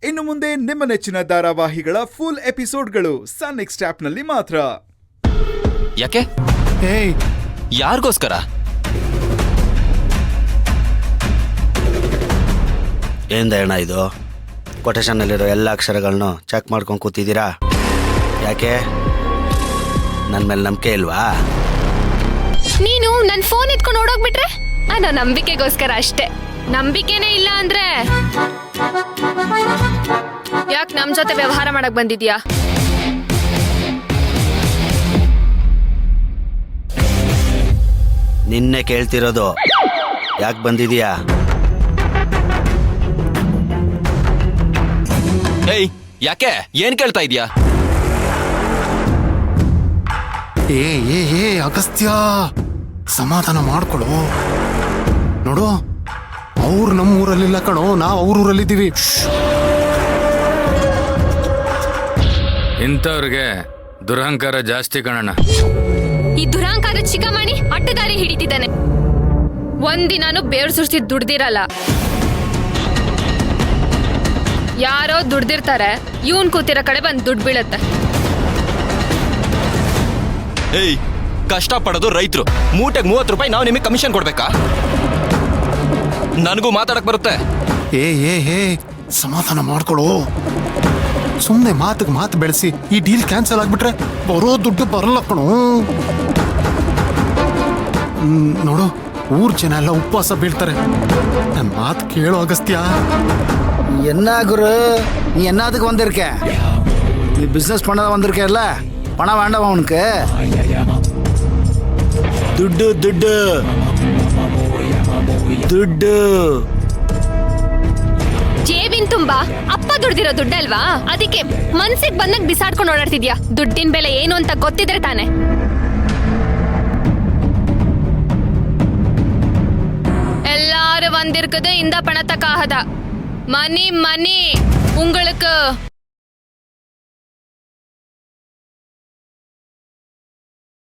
ಇನ್ನು ಮುಂದೆ ನಿಮ್ಮ ನೆಚ್ಚಿನ ಧಾರಾವಾಹಿಗಳ ಫುಲ್ ಎಪಿಸೋಡ್ಗಳು ಸನ್ ನೆಕ್ಸ್ಟ್ ಆಪ್ನಲ್ಲಿ ಮಾತ್ರ. ಯಾಕೆ? ಯಾರಿಗೋಸ್ಕರ? ಏನ್ ಅಣ್ಣ ಇದು? ಕೊಟೇಶನ್ನಲ್ಲಿರೋ ಎಲ್ಲ ಅಕ್ಷರಗಳನ್ನು ಚೆಕ್ ಮಾಡ್ಕೊಂಡು ಕೂತಿದ್ದೀರಾ? ಯಾಕೆ? ನನ್ನ ಮೇಲೆ ನಂಬಿಕೆ ಇಲ್ವಾ? ನೀನು ನನ್ನ ಫೋನ್ ಎತ್ಕೊಂಡು ಓಡೋಗ್ಬಿಟ್ರೆ ಅದು ನಂಬಿಕೆಗೋಸ್ಕರ ಅಷ್ಟೇ. ನಂಬಿಕೆನೇ ಇಲ್ಲ ಅಂದ್ರೆ ಯಾಕೆ ನಮ್ ಜೊತೆ ವ್ಯವಹಾರ ಮಾಡಕ್ ಬಂದಿದ್ಯಾ? ನಿನ್ನೆ ಕೇಳ್ತಿರೋದು, ಯಾಕೆ ಬಂದಿದೀಯಾ? ಏಯ್, ಯಾಕೆ? ಏನ್ ಕೇಳ್ತಾ ಇದೀಯಾ? ಏ ಅಗಸ್ತ್ಯ, ಸಮಾಧಾನ ಮಾಡ್ಕೊಳು. ನೋಡು, ಅವ್ರು ನಮ್ಮ ಊರಲ್ಲಿಲ್ಲ ಕಣೋ, ನಾವು ಅವ್ರ ಊರಲ್ಲಿದ್ದೀವಿ. ಇಂಥವ್ರಿಗೆ ದುರಹಂಕಾರ ಜಾಸ್ತಿ ಕಣಣ್ಣ. ಈ ದುರಹಂಕಾರ ಚಿಕ್ಕಮಣಿ ಅಡ್ಡದಾರಿ ಹಿಡಿತಿದ್ದಾನೆ. ಒಂದಿನಾನು ಬೇರ್ ಸುರಿಸಿ ದುಡ್ದಿರಲ್ಲ. ಯಾರೋ ದುಡ್ದಿರ್ತಾರೆ, ಇವನ್ ಕೂತಿರೋ ಕಡೆ ಬಂದು ದುಡ್ಡು ಬೀಳತ್ತೆ. ಏಯ್, ಕಷ್ಟ ಪಡೋದು ರೈತರು. ಮೂಟೆಗೆ 30 ರೂಪಾಯಿ ನಾವು ನಿಮಗೆ ಕಮಿಷನ್ ಕೊಡ್ಬೇಕಾ? ನನಗೂ ಮಾತಾಡಕ್ ಬರುತ್ತೆ. ಏ ಸಮಾಧಾನ ಮಾಡ್ಕೊಳು. ಸುಮ್ಮನೆ ಮಾತಿಗೆ ಮಾತು ಬೆಳೆಸಿ ಈ ಡೀಲ್ ಕ್ಯಾನ್ಸಲ್ ಆಗ್ಬಿಟ್ರೆ ಬರೋ ದುಡ್ಡು ಬರಲ್ಲ ಕಣೋ. ನೋಡು, ಊರ್ ಜನ ಎಲ್ಲ ಉಪವಾಸ ಬೀಳ್ತಾರೆ. ನನ್ನ ಮಾತು ಕೇಳೋ ಅಗಸ್ತ್ಯ. என்ன குரு, நீ என்னதுக்கு வந்திருக்க? நீ பிசினஸ் பண்ண வந்திருக்கல, பணம் வேண்டாம் அவனுக்கு. துட்டு துட்டு ದುಡ್ಡು. ಜೇಬಿನ್ ತುಂಬಾ ಅಪ್ಪ ದುಡ್ದಿರೋ ದುಡ್ಡಲ್ವಾ? ಅದಕ್ಕೆ ಮನ್ಸಿಗೆ ಬಂದಾಗ ಬಿಸಾಡ್ಕೊಂಡು ಓಡಾಡ್ತಿದ್ಯಾ. ದುಡ್ಡಿನ ಬೆಲೆ ಏನು ಅಂತ ಗೊತ್ತಿದ್ರೆ ತಾನೆ. எல்லாரும் வந்திருக்குது இந்த பணத்துக்காக தான். மணி மணி உங்களுக்கு